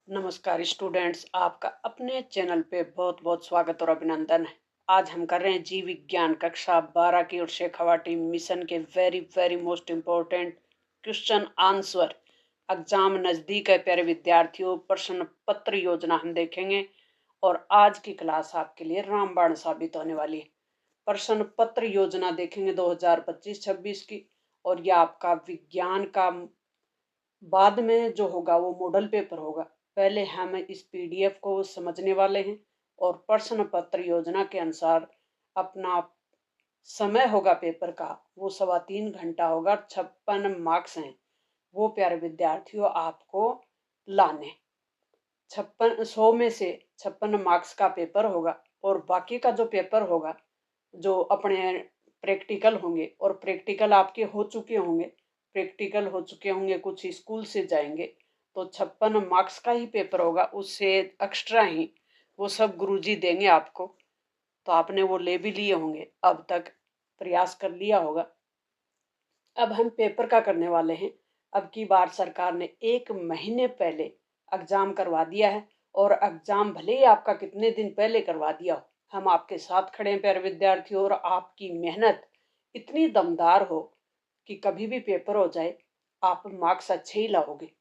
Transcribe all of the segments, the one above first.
नमस्कार स्टूडेंट्स, आपका अपने चैनल पे बहुत बहुत स्वागत और अभिनंदन है। आज हम कर रहे हैं जीव विज्ञान कक्षा 12 की और शेखावाटी मिशन के very very most important question answer. Exam नज़दीक है प्यारे विद्यार्थियों, प्रश्न पत्र योजना हम देखेंगे और आज की क्लास आपके लिए रामबाण साबित होने वाली है। प्रश्न पत्र योजना देखेंगे 2025-26 की, और यह आपका विज्ञान का बाद में जो होगा वो मॉडल पेपर होगा। पहले हम इस पीडीएफ को समझने वाले हैं और प्रश्न पत्र योजना के अनुसार अपना समय होगा पेपर का वो 3.25 घंटा होगा। 56 मार्क्स हैं वो प्यारे विद्यार्थियों आपको लाने। 100 में से 56 मार्क्स का पेपर होगा और बाकी का जो पेपर होगा जो अपने प्रैक्टिकल होंगे, और प्रैक्टिकल आपके हो चुके होंगे कुछ स्कूल से जाएंगे तो 56 मार्क्स का ही पेपर होगा, उससे एक्स्ट्रा ही वो सब गुरुजी देंगे आपको। तो आपने वो ले भी लिए होंगे, अब तक प्रयास कर लिया होगा। अब हम पेपर का करने वाले हैं। अब की बार सरकार ने 1 महीने पहले एग्जाम करवा दिया है, और एग्जाम भले ही आपका कितने दिन पहले करवा दिया हो, हम आपके साथ खड़े हैं प्यारे विद्यार्थियों। और आपकी मेहनत इतनी दमदार हो कि कभी भी पेपर हो जाए आप मार्क्स अच्छे ही लाओगे।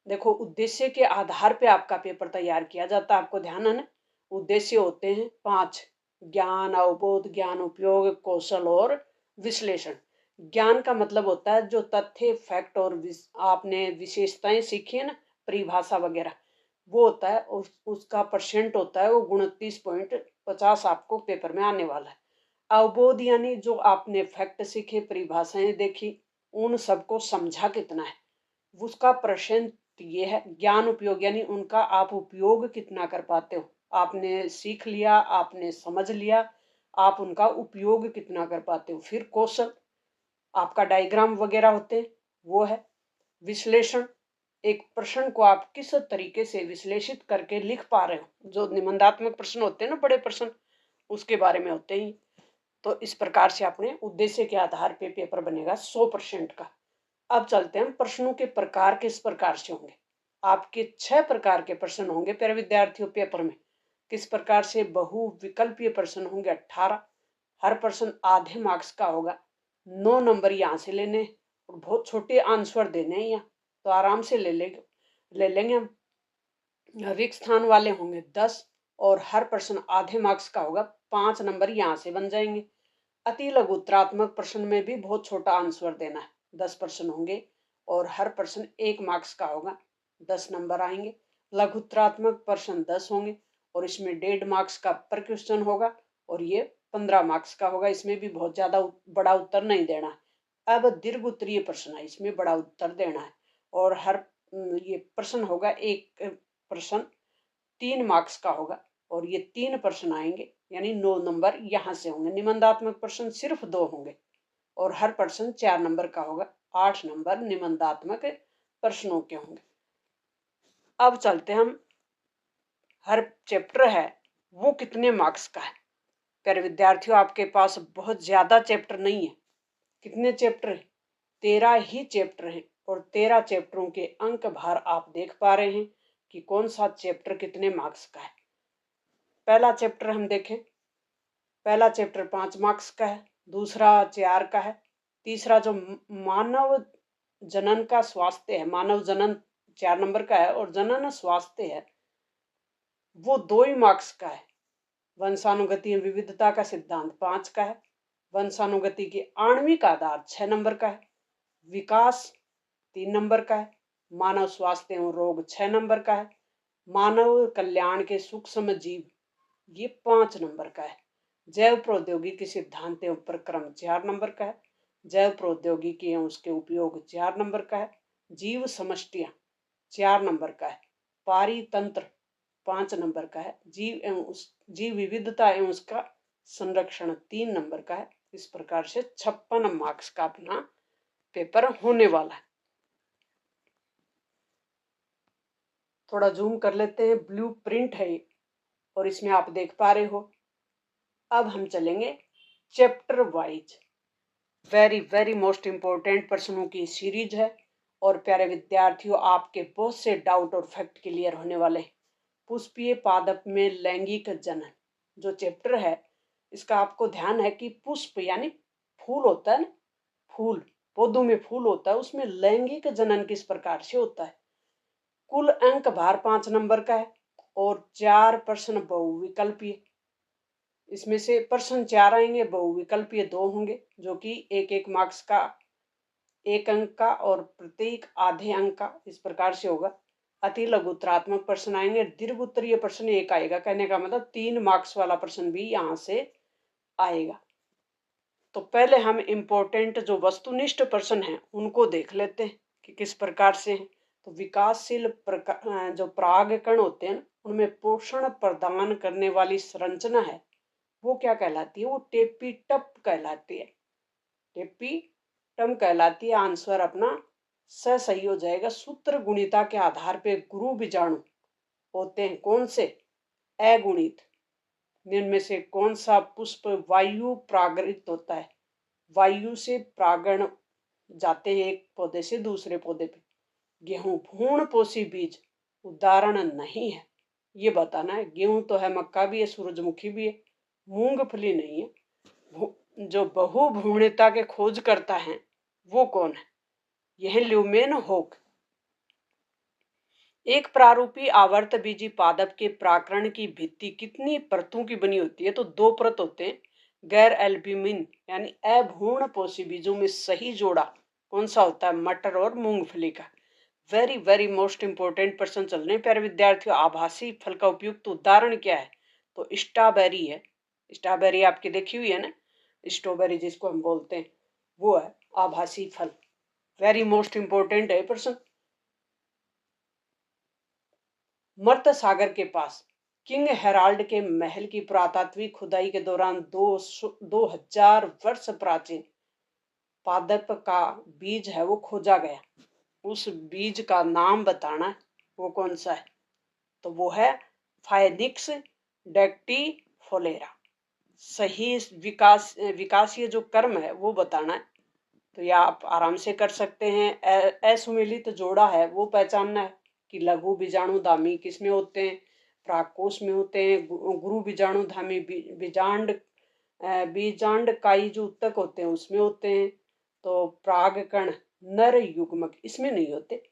देखो, उद्देश्य के आधार पे आपका पेपर तैयार किया जाता है, आपको ध्यान है ना। उद्देश्य होते हैं 5: ज्ञान, अवबोध, ज्ञान उपयोग, कौशल और विश्लेषण। ज्ञान का मतलब होता है जो तथ्य, फैक्ट और आपने विशेषताएं सीखी है ना, परिभाषा वगैरह, वो होता है। उसका परसेंट होता है वो 29.50 आपको पेपर में आने वाला है। अवबोध यानी जो आपने फैक्ट सीखे, परिभाषाएं देखी, उन सबको समझा कितना है, उसका प्रश्न ये है। ज्ञान उपयोग यानी उनका आप उपयोग कितना कर पाते हो। आपने सीख लिया, आपने समझ लिया, आप उनका उपयोग कितना कर पाते हो। फिर कौशल, आपका डायग्राम वगैरह होते हैं, वो है। विश्लेषण, एक प्रश्न को आप किस तरीके से विश्लेषित करके लिख पा रहे हो, जो निबंधात्मक प्रश्न होते हैं ना, बड़े प्रश्न, उसके बारे में होते ही। तो इस प्रकार से अपने उद्देश्य के आधार पे पेपर बनेगा 100% का। अब चलते हैं, प्रश्नों के प्रकार किस प्रकार से होंगे। आपके 6 प्रकार के प्रश्न होंगे प्यारे विद्यार्थियों पेपर में। किस प्रकार से? बहुविकल्पीय प्रश्न होंगे 18। हर प्रश्न आधे मार्क्स का होगा। 9 नंबर यहाँ से लेने और बहुत छोटे आंसर देने हैं यहाँ, तो आराम से ले लेंगे हम। रिक्त स्थान वाले होंगे 10 और हर प्रश्न आधे मार्क्स का होगा। 5 नंबर यहाँ से बन जाएंगे। अति लघुत्तरात्मक प्रश्न में भी बहुत छोटा आंसर देना है। 10 प्रश्न होंगे और हर प्रश्न 1 मार्क्स का होगा, 10 नंबर आएंगे। लघुत्तरात्मक प्रश्न 10 होंगे और इसमें 1.5 मार्क्स का पर क्वेश्चन होगा, और ये 15 मार्क्स का होगा। इसमें भी बहुत ज्यादा बड़ा उत्तर नहीं देना है। अब दीर्घ उत्तरीय प्रश्न है, इसमें बड़ा उत्तर देना है, और हर ये प्रश्न होगा, एक प्रश्न 3 मार्क्स का होगा, और ये 3 प्रश्न आएंगे, यानी 9 नंबर यहाँ से होंगे। निबंधात्मक प्रश्न सिर्फ 2 होंगे और हर प्रश्न 4 नंबर का होगा। 8 नंबर निबंधात्मक प्रश्नों के होंगे। अब चलते हम, हर चैप्टर है वो कितने मार्क्स का है। प्यारे विद्यार्थियों, आपके पास बहुत ज्यादा चैप्टर नहीं है। कितने चैप्टर है? 13 ही चैप्टर हैं, और 13 चैप्टरों के अंक भार आप देख पा रहे हैं कि कौन सा चैप्टर कितने मार्क्स का है। पहला चैप्टर हम देखें। पहला चैप्टर 5 मार्क्स का है, दूसरा 4 का है, तीसरा जो मानव जनन का स्वास्थ्य है, मानव जनन 4 नंबर का है, और जनन स्वास्थ्य है वो 2 ही मार्क्स का है। वंशानुगति विविधता का सिद्धांत 5 का है। वंशानुगति के आणविक आधार 6 नंबर का है। विकास 3 नंबर का है। मानव स्वास्थ्य एवं रोग 6 नंबर का है। मानव कल्याण के सूक्ष्म जीव ये 5 नंबर का है। जैव प्रौद्योगिकी सिद्धांत एवं प्रक्रम 4 नंबर का है। जैव प्रौद्योगिकी एवं उसके उपयोग 4 नंबर का है। जीव समष्टियां 4 नंबर का है। पारितंत्र 5 नंबर का है। जीव विविधता एवं उसका संरक्षण 3 नंबर का है। इस प्रकार से 56 मार्क्स का अपना पेपर होने वाला है। थोड़ा जूम कर लेते हैं, ब्लू प्रिंट है और इसमें आप देख पा रहे हो। अब हम चलेंगे chapter wise. Very very most important प्रश्नों की सीरीज है, और प्यारे विद्यार्थियों, आपके बहुत से डाउट और फैक्ट क्लियर होने वाले हैं। पुष्पीय पादप में लैंगिक जनन जो चैप्टर है, इसका आपको ध्यान है कि पुष्प यानी फूल होता है ना, फूल, पौधों में फूल होता है, उसमें लैंगिक जनन किस प्रकार से होता है। कुल अंक भार 5 नंबर का है और 4 प्रश्न बहुविकल्पीय। इसमें से प्रश्न 4 आएंगे, बहुविकल्पीय 2 होंगे, जो कि एक मार्क्स का 1 अंक का और प्रत्येक आधे अंक का, इस प्रकार से होगा। अति लघुत्तरात्मक प्रश्न आएंगे, दीर्घ उत्तरीय प्रश्न 1 आएगा। कहने का मतलब 3 मार्क्स वाला प्रश्न भी यहाँ से आएगा। तो पहले हम इम्पोर्टेंट जो वस्तुनिष्ठ प्रश्न हैं उनको देख लेते हैं कि किस प्रकार से हैं। तो विकासशील जो परागकण होते हैं उनमें पोषण प्रदान करने वाली संरचना है वो क्या कहलाती है, वो टेपीटप कहलाती है। टेपीटम कहलाती है। आंसर अपना सही हो जाएगा। सूत्र गुणिता के आधार पे गुरु बीजाणु होते हैं कौन से, अगुणित। निम्न में से कौन सा पुष्प वायु प्रागरित होता है, वायु से परागण जाते हैं एक पौधे से दूसरे पौधे पे। गेहूं भ्रूणपोषी बीज उदाहरण नहीं है, ये बताना है। गेहूं तो है, मक्का भी है, सूरजमुखी भी है, मूंगफली नहीं है। जो बहुभ्रूणता के खोज करता है वो कौन है, यह ल्यूमेन होक। एक प्रारूपी आवर्त बीजी पादप के प्राकरण की भित्ति कितनी परतों की बनी होती है, तो 2 परत होते हैं। गैर एल्ब्यूमिन यानी अभ्रूणपोषी बीजों में सही जोड़ा कौन सा होता है, मटर और मूंगफली का। वेरी वेरी मोस्ट इंपोर्टेंट प्रश्न चल रहे हैं प्यारे विद्यार्थियों। आभासी फल का उपयुक्त उदाहरण क्या है, तो स्ट्रॉबेरी है। स्ट्रॉबेरी आपकी देखी हुई है ना, स्ट्रॉबेरी जिसको हम बोलते हैं, वो है आभासी फल। वेरी मोस्ट इंपोर्टेंट है प्रश्न। मर्त सागर के पास किंग हेराल्ड के महल की पुरातात्विक खुदाई के दौरान 2000 वर्ष प्राचीन पादप का बीज है वो खोजा गया। उस बीज का नाम बताना है, वो कौन सा है, तो वो है फाइनिक्स डेक्टीफोलेरा। सही विकासीय जो कर्म है वो बताना है, तो यह आप आराम से कर सकते हैं। असुमेलित जोड़ा है वो पहचानना है कि लघु बीजाणुधामी किसमें होते हैं, प्राकोष में होते हैं। गुरु बीजाणुधामी बीजांडकाई जो उत्तक होते हैं उसमें होते हैं। तो प्रागकण नर युग्मक इसमें नहीं होते।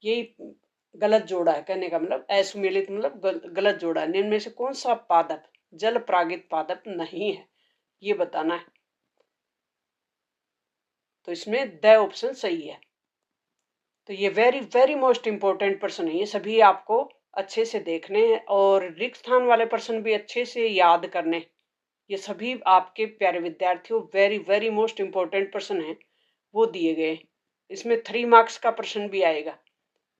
यही गलत जोड़ा है, कहने का मतलब असुमेलित मतलब गलत जोड़ा है। निम्न में से कौन सा पादप जल प्रागित पादप नहीं है, ये बताना है। तो इसमें द ऑप्शन सही है। तो ये वेरी वेरी मोस्ट इंपॉर्टेंट प्रश्न है, ये सभी आपको अच्छे से देखने हैं और रिक्त स्थान वाले प्रश्न भी अच्छे से याद करने। ये सभी आपके प्यारे विद्यार्थियों वेरी वेरी मोस्ट इंपॉर्टेंट प्रश्न हैं, वो दिए गए। इसमें 3 मार्क्स का प्रश्न भी आएगा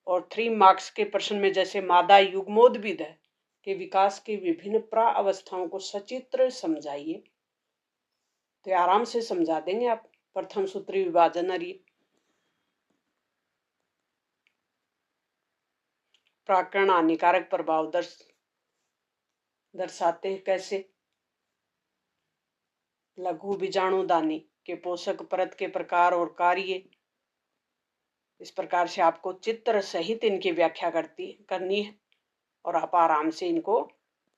और 3 मार्क्स के प्रश्न में जैसे मादा युग्मोद्भिद है के विकास की विभिन्न प्राअवस्थाओं को सचित्र समझाइए, तो आराम से समझा देंगे आप। प्रथम सूत्री विभाजन और प्राकरण हानिकारक प्रभाव दर्शाते हैं कैसे। लघु बीजाणुदानी के पोषक परत के प्रकार और कार्य, इस प्रकार से आपको चित्र सहित इनकी व्याख्या करनी है और आप आराम से इनको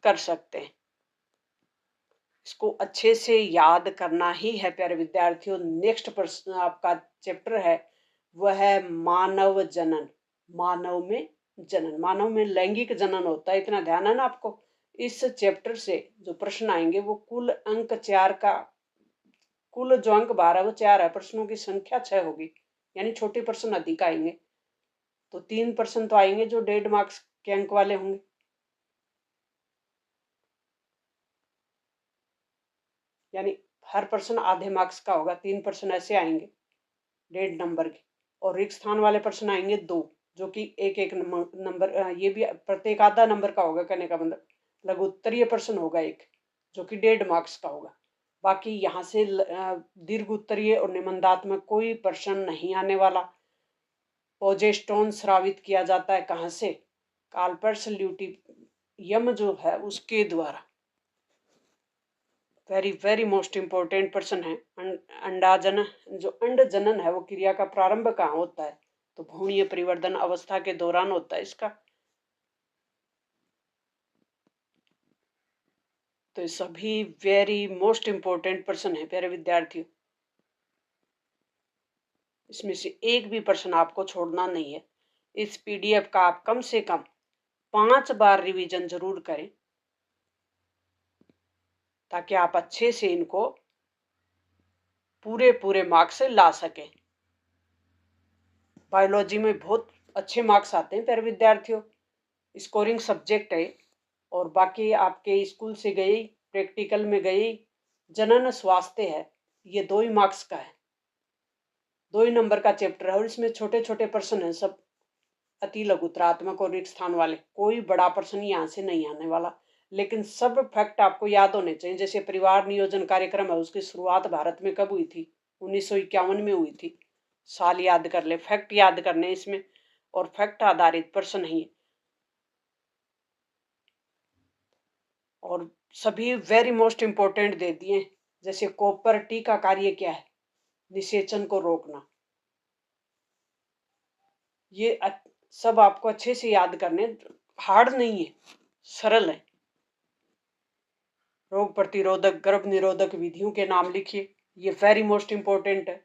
कर सकते हैं। इसको अच्छे से याद करना ही है प्यारे विद्यार्थियों। नेक्स्ट प्रश्न आपका चैप्टर है वह है मानव जनन। मानव में जनन, मानव में लैंगिक जनन होता है, इतना ध्यान है ना आपको। इस चैप्टर से जो प्रश्न आएंगे वो कुल अंक 4 का, कुल जो अंक 12 वो 4 है, प्रश्नों की संख्या 6 होगी, यानी छोटे प्रश्न अधिक आएंगे। तो 3 प्रश्न तो आएंगे जो 1.5 मार्क्स के अंक वाले होंगे, यानी हर प्रश्न आधे मार्क्स का होगा। 3 प्रश्न ऐसे आएंगे 1.5 नंबर के, और रिक्त स्थान वाले प्रश्न आएंगे 2, जो कि एक नंबर, ये भी प्रत्येक आधा नंबर का होगा। कहने का मतलब लघु उत्तरीय प्रश्न होगा एक, जो कि 1.5 मार्क्स का होगा। बाकी यहाँ से दीर्घ उत्तरीय और निबंधात्मक कोई प्रश्न नहीं आने वाला। प्रोजेस्टेरोन स्रावित किया जाता है कहाँ से, कार्पस ल्यूटियम जो है उसके द्वारा। वेरी वेरी मोस्ट इंपॉर्टेंट प्रश्न है। अंडाजन जो अंड जनन है वो क्रिया का प्रारंभ कहाँ होता है, तो भ्रूणीय परिवर्धन अवस्था के दौरान होता है इसका। तो ये सभी वेरी मोस्ट इम्पोर्टेंट पर्सन है प्यारे विद्यार्थियों। इसमें से एक भी प्रश्न आपको छोड़ना नहीं है। इस पीडीएफ का आप कम से कम 5 बार रिवीजन जरूर करें, ताकि आप अच्छे से इनको पूरे पूरे मार्क्स से ला सकें। बायोलॉजी में बहुत अच्छे मार्क्स आते हैं प्यारे विद्यार्थियों, स्कोरिंग सब्जेक्ट है। और बाकी आपके स्कूल से गई, प्रैक्टिकल में गई, जनन स्वास्थ्य है, ये 2 ही मार्क्स का है, 2 ही नंबर का चैप्टर है। और इसमें छोटे छोटे प्रश्न हैं, सब अति लघुतरात्मक और रिक्त स्थान वाले, कोई बड़ा प्रश्न यहाँ से नहीं आने वाला। लेकिन सब फैक्ट आपको याद होने चाहिए। जैसे परिवार नियोजन कार्यक्रम है, उसकी शुरुआत भारत में कब हुई थी? 1951 में हुई थी। साल याद कर ले, फैक्ट याद करने इसमें, और फैक्ट आधारित प्रश्न ही। और सभी वेरी मोस्ट इम्पोर्टेंट दे दिए। जैसे कॉपर टी का कार्य क्या है? निषेचन को रोकना। ये सब आपको अच्छे से याद करने, हार्ड नहीं है, सरल है। रोग प्रतिरोधक गर्भ निरोधक विधियों के नाम लिखिए, ये वेरी मोस्ट इम्पोर्टेंट है,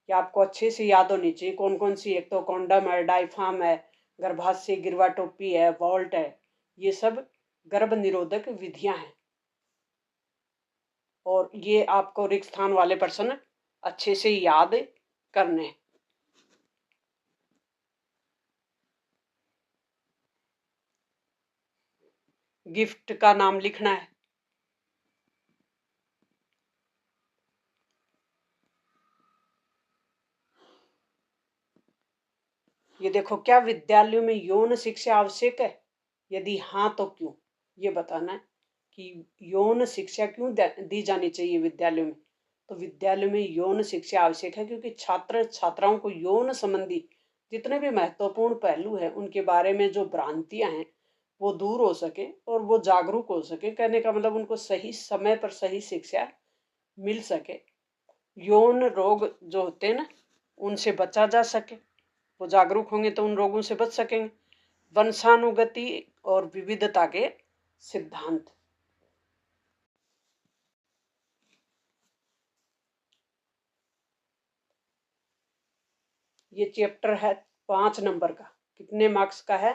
ये आपको अच्छे से याद होनी चाहिए। कौन कौन सी? एक तो कॉन्डम है, डायफ्राम है, गर्भाशय गिरवा टोपी है, वॉल्ट है, ये सब गर्भ निरोधक विधियां हैं। और ये आपको रिक्त स्थान वाले प्रश्न अच्छे से याद करने हैं। गिफ्ट का नाम लिखना है। ये देखो, क्या विद्यालयों में यौन शिक्षा आवश्यक है? यदि हाँ तो क्यों? ये बताना है कि यौन शिक्षा क्यों दी जानी चाहिए विद्यालयों में। तो विद्यालयों में यौन शिक्षा आवश्यक है क्योंकि छात्र छात्राओं को यौन संबंधी जितने भी महत्वपूर्ण पहलू हैं, उनके बारे में जो भ्रांतियां हैं वो दूर हो सके और वो जागरूक हो सके। कहने का मतलब उनको सही समय पर सही शिक्षा मिल सके, यौन रोग जो होते हैं ना, उनसे बचा जा सके। वो जागरूक होंगे तो उन रोगों से बच सकेंगे। वंशानुगति और विविधता के सिद्धांत, ये चैप्टर है 5 नंबर का। कितने मार्क्स का है?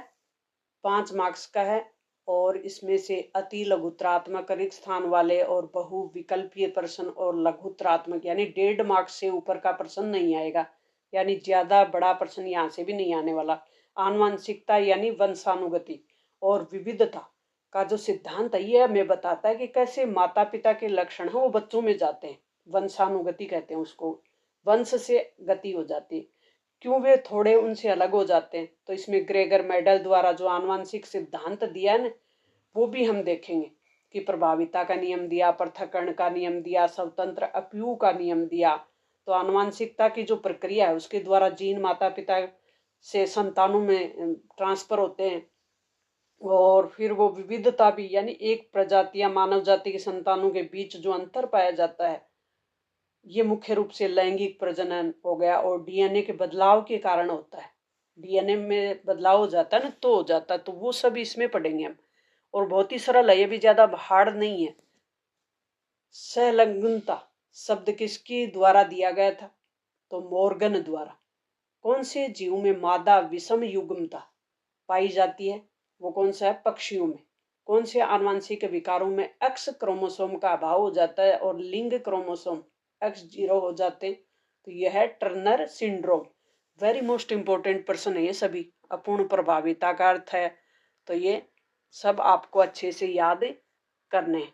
5 मार्क्स का है। और इसमें से अति लघुतरात्मक, रिक्त स्थान वाले और बहुविकल्पीय प्रश्न और लघुतरात्मक यानी 1.5 मार्क्स से ऊपर का प्रश्न नहीं आएगा, यानी ज्यादा बड़ा प्रश्न यहाँ से भी नहीं आने वाला। आनुवंशिकता यानी वंशानुगति और विविधता का जो सिद्धांत है, ये हमें बताता है कि कैसे माता पिता के लक्षण हैं वो बच्चों में जाते हैं। वंशानुगति कहते हैं उसको, वंश से गति हो जाती है। क्यों वे थोड़े उनसे अलग हो जाते हैं? तो इसमें ग्रेगर मेडल द्वारा जो आनुवंशिक सिद्धांत दिया है ना, वो भी हम देखेंगे कि प्रभाविता का नियम दिया, पृथक्करण का नियम दिया, स्वतंत्र अपव्यूह का नियम दिया। तो आनुवंशिकता की जो प्रक्रिया है उसके द्वारा जीन माता पिता से संतानों में ट्रांसफर होते हैं। और फिर वो विविधता भी, यानी एक प्रजाति या मानव जाति के संतानों के बीच जो अंतर पाया जाता है, ये मुख्य रूप से लैंगिक प्रजनन हो गया और डीएनए के बदलाव के कारण होता है। डीएनए में बदलाव हो जाता है ना, तो हो जाता है। तो वो सब इसमें पढ़ेंगे हम। और बहुत ही सरल है, ये भी ज्यादा हार्ड नहीं है। सहलंगनता शब्द किसके द्वारा दिया गया था? तो मॉर्गन द्वारा। कौन से जीव में मादा विषम युग्मता पाई जाती है? वो कौन सा है? पक्षियों में। कौन से आनुवंशिक विकारों में एक्स क्रोमोसोम का अभाव हो जाता है और लिंग क्रोमोसोम X0 हो जाते हैं? तो यह है Turner syndrome. Very most important प्रश्न है ये सभी। अपूर्ण प्रभाविता का अर्थ है, तो ये सब आपको अच्छे से याद करने हैं।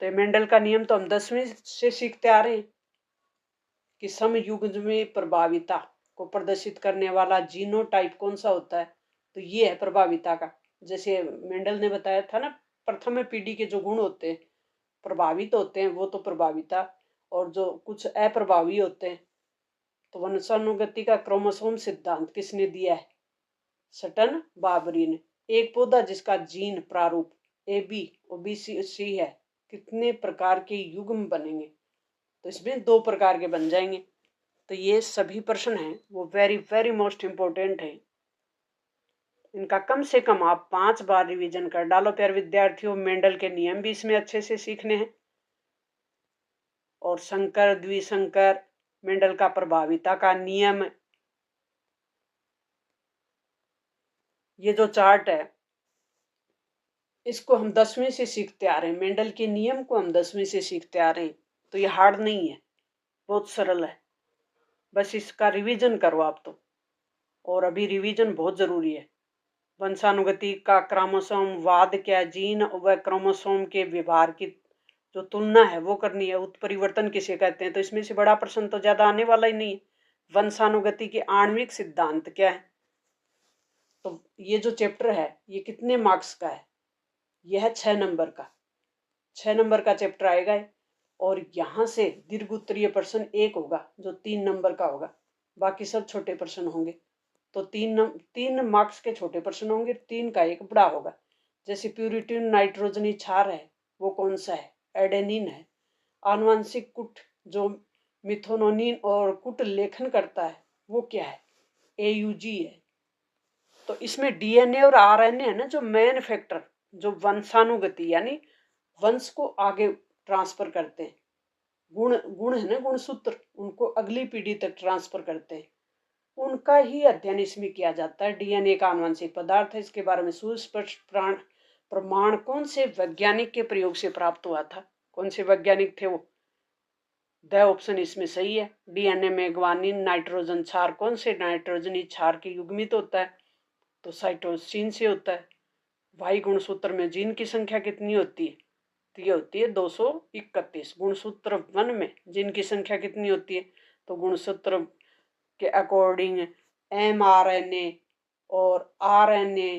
तो मेंडल का नियम तो हम 10वीं से सीखते आ रहे हैं कि समयुग्मी प्रभाविता को प्रदर्शित करने वाला जीनोटाइप कौन सा होता है? तो ये है प्रभाविता का। जैसे मेंडल ने बताया था ना, प्रथम पीढ़ी के जो गुण होते हैं प्रभावित होते हैं, वो तो प्रभाविता, और जो कुछ अप्रभावी होते हैं। तो वंशानुगति का क्रोमोसोम सिद्धांत किसने दिया है? सटन बाबरी ने। एक पौधा जिसका जीन प्रारूप AB और BC है, कितने प्रकार के युग्म बनेंगे? तो इसमें 2 प्रकार के बन जाएंगे। तो ये सभी प्रश्न हैं वो वेरी वेरी मोस्ट इम्पोर्टेंट है। इनका कम से कम आप 5 बार रिवीजन कर डालो प्यारे विद्यार्थियों। मेंडल के नियम भी इसमें अच्छे से सीखने हैं और संकर द्विसंकर, मेंडल का प्रभाविता का नियम, ये जो चार्ट है इसको हम 10वीं से सीखते आ रहे हैं। मेंडल के नियम को हम 10वीं से सीखते आ रहे हैं, तो ये हार्ड नहीं है, बहुत सरल है। बस इसका रिवीजन करो आप तो, और अभी रिवीजन बहुत जरूरी है। वंशानुगति का क्रोमोसोम वाद क्या, जीन व क्रोमोसोम के व्यवहार की जो तुलना है वो करनी है। उत्परिवर्तन किसे कहते हैं, तो इसमें से बड़ा प्रश्न तो ज्यादा आने वाला ही नहीं है। वंशानुगति के आणविक सिद्धांत क्या है। तो ये जो चैप्टर है ये कितने मार्क्स का है, यह 6 नंबर का, 6 नंबर का चैप्टर आएगा। और यहाँ से दीर्घ उत्तरीय प्रश्न एक होगा जो 3 नंबर का होगा, बाकी सब छोटे प्रश्न होंगे। तो 3 मार्क्स के छोटे प्रश्न होंगे, 3 का एक बड़ा होगा। जैसे प्यूरिटीन नाइट्रोजनी क्षार है वो कौन सा है, एडेनिन है। आनुवंशिक कुट जो मिथोनिन और कुट लेखन करता है वो क्या है, एयूजी है। तो इसमें डीएनए और आरएनए है ना जो मेन फैक्टर, जो वंशानुगति यानी वंश को आगे ट्रांसफर करते हैं। गुण गुण है ना गुणसूत्र, उनको अगली पीढ़ी तक ट्रांसफर करते हैं, उनका ही अध्ययन इसमें किया जाता है। डीएनए का आनुवंशिक पदार्थ है, इसके बारे में सुस्पष्ट प्रमाण कौन से वैज्ञानिक के प्रयोग से प्राप्त हुआ था, कौन से वैज्ञानिक थे वो, द ऑप्शन इसमें सही है। डीएनए में ग्वानिन नाइट्रोजन क्षार कौन से नाइट्रोजनी क्षार के युग्मित होता है, तो साइटोसिन से होता है। वाई गुणसूत्र में जीन की संख्या कितनी होती है, तो ये होती है 231। गुणसूत्र 1 में जीन की संख्या कितनी होती है, तो गुणसूत्र के अकॉर्डिंग mRNA और RNA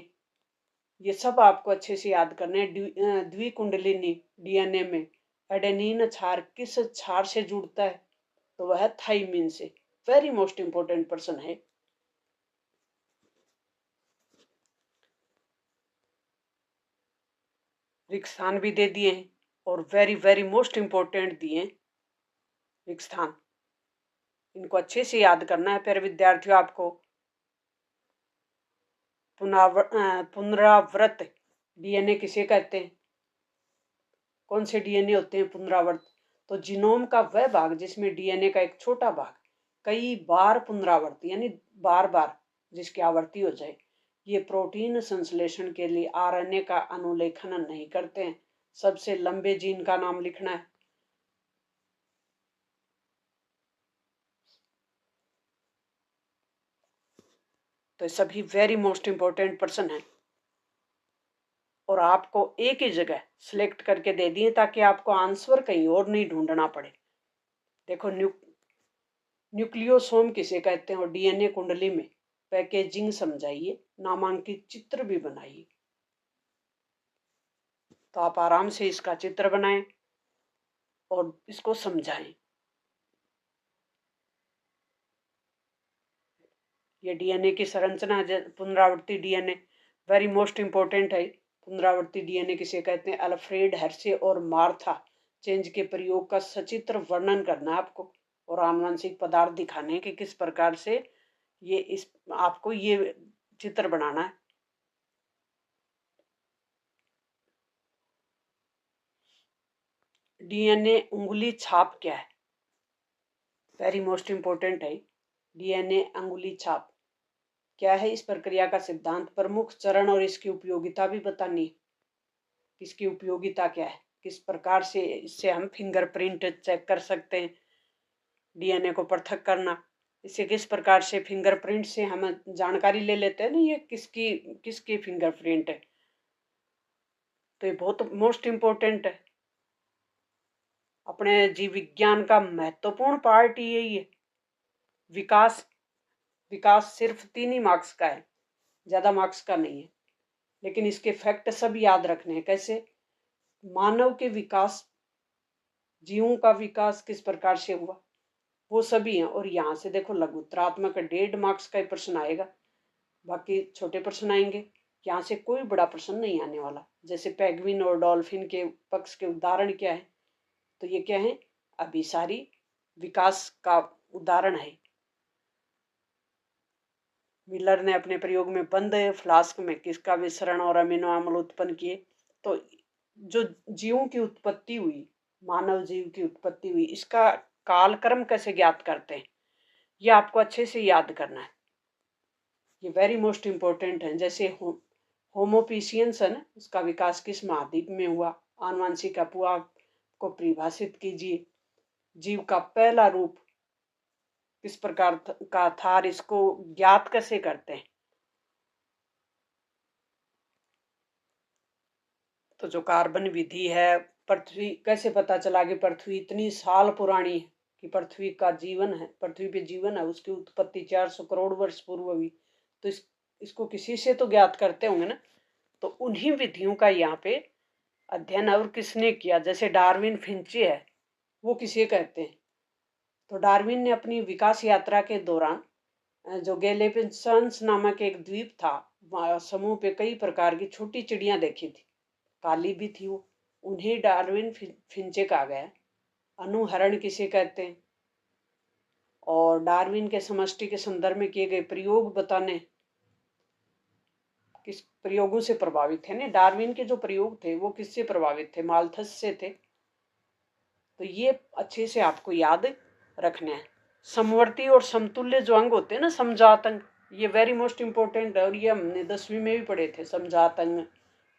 ये सब आपको अच्छे से याद करने हैं। द्विकुंडलिनी डीएनए में एडेनिन क्षार किस क्षार से जुड़ता है, तो वह थाइमिन से। वेरी मोस्ट इंपोर्टेंट पर्सन है। रिक्त स्थान भी दे दिए हैं और वेरी वेरी मोस्ट इंपोर्टेंट दिए रिक्त स्थान, इनको अच्छे से याद करना है प्यारे विद्यार्थियों। आपको पुनरावृत डीएनए किसे कहते हैं, कौन से डीएनए होते हैं पुनरावृत, तो जीनोम का वह भाग जिसमें डीएनए का एक छोटा भाग कई बार पुनरावृत्ति यानी बार बार जिसकी आवृत्ति हो जाए। ये प्रोटीन संश्लेषण के लिए आरएनए का अनुलेखन नहीं करते हैं। सबसे लंबे जीन का नाम लिखना है। तो सभी वेरी मोस्ट इंपोर्टेंट पर्सन है और आपको एक ही जगह सिलेक्ट करके दे दिए ताकि आपको आंसर कहीं और नहीं ढूंढना पड़े। देखो न्यूक्लियोसोम किसे कहते हैं और डीएनए कुंडली में पैकेजिंग समझाइए, नामांकित चित्र भी बनाइए। तो आप आराम से इसका चित्र बनाएं और इसको समझाएं। ये डीएनए की संरचना है, पुनरावृत्ति डीएनए वेरी मोस्ट इंपोर्टेंट है। पुनरावृत्ति डीएनए किसे कहते हैं, अल्फ्रेड हर्शे और मार्था चेंज के प्रयोग का सचित्र वर्णन करना है आपको और आनुवंशिक पदार्थ दिखाने कि किस प्रकार से ये इस आपको ये चित्र बनाना है। डीएनए उंगली छाप क्या है, वेरी मोस्ट इंपोर्टेंट है। डीएनए अंगुली छाप क्या है, इस प्रक्रिया का सिद्धांत, प्रमुख चरण और इसकी उपयोगिता भी बतानी है। इसकी उपयोगिता क्या है, किस प्रकार से इससे हम फिंगरप्रिंट चेक कर सकते हैं, डीएनए को पृथक करना, इससे किस प्रकार से फिंगरप्रिंट से हम जानकारी ले लेते हैं ना ये किसकी किसकी फिंगरप्रिंट है। तो ये बहुत मोस्ट इंपोर्टेंट है। अपने जीव विज्ञान का महत्वपूर्ण पार्ट यही है। विकास विकास सिर्फ 3 ही मार्क्स का है, ज्यादा मार्क्स का नहीं है, लेकिन इसके फैक्ट सब याद रखने हैं। कैसे, मानव के विकास, जीवों का विकास किस प्रकार से हुआ वो सभी हैं। और यहाँ से देखो लघुत्तरात्मक 1.5 मार्क्स का ही प्रश्न आएगा, बाकी छोटे प्रश्न आएंगे। यहाँ से कोई बड़ा प्रश्न नहीं आने वाला। जैसे पेंगुइन और डॉल्फिन के पक्ष के उदाहरण क्या है, तो ये क्या है, अभिसारी विकास का उदाहरण है। मिलर ने अपने प्रयोग में बंद फ्लास्क में किसका मिश्रण और अमीनो अम्ल उत्पन्न किए। तो जो जीवों की उत्पत्ति हुई, मानव जीव की उत्पत्ति हुई, इसका कालक्रम कैसे ज्ञात करते हैं, ये आपको अच्छे से याद करना है। ये वेरी मोस्ट इम्पोर्टेंट है। जैसे होमोपीसियंस है ना, उसका विकास किस महाद्वीप में हुआ। आनुवंशिक अपवाद को परिभाषित कीजिए। जीव का पहला रूप किस प्रकार का था, इसको ज्ञात कैसे करते हैं। तो जो कार्बन विधि है, पृथ्वी कैसे पता चला कि पृथ्वी इतनी साल पुरानी है, कि पृथ्वी का जीवन है, पृथ्वी पे जीवन है, उसकी उत्पत्ति 400 करोड़ वर्ष पूर्व हुई। तो इसको किसी से तो ज्ञात करते होंगे ना। तो उन्हीं विधियों का यहाँ पे अध्ययन और किसने किया। जैसे डार्विन फिंची है, वो किसे कहते हैं। तो डार्विन ने अपनी विकास यात्रा के दौरान जो गैलेपिगस नामक एक द्वीप था, समूह पे कई प्रकार की छोटी चिड़ियां देखी थी, काली भी थी वो। उन्हें डार्विन फिंचे कहा गया। अनुहरण किसे कहते हैं। और डार्विन के समष्टि के संदर्भ में किए गए प्रयोग बताने, किस प्रयोगों से प्रभावित थे। ने डार्विन के जो प्रयोग थे वो किससे प्रभावित थे, माल्थस से थे। तो ये अच्छे से आपको याद रखना है। समवर्ती और समतुल्य जो अंग होते हैं ना, समजात अंग, ये वेरी मोस्ट इंपॉर्टेंट है। और ये हमने 10वीं में भी पढ़े थे, समजात अंग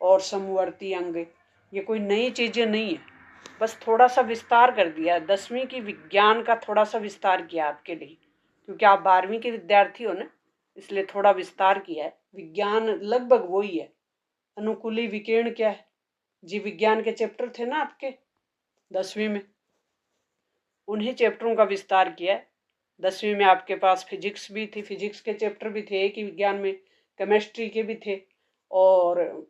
और समवर्ती अंग। ये कोई नई चीजें नहीं है, बस थोड़ा सा विस्तार कर दिया। 10वीं की विज्ञान का थोड़ा सा विस्तार किया आपके लिए, क्योंकि आप 12वीं के विद्यार्थी हो ना, इसलिए थोड़ा विस्तार किया है। विज्ञान लगभग वही है। अनुकूली विकिरण क्या है, जीव विज्ञान के चैप्टर थे ना आपके 10वीं में, उन्हीं चैप्टरों का विस्तार किया है। 10वीं में आपके पास फिजिक्स भी थी, फिजिक्स के चैप्टर भी थे एक ही विज्ञान में, केमिस्ट्री के भी थे और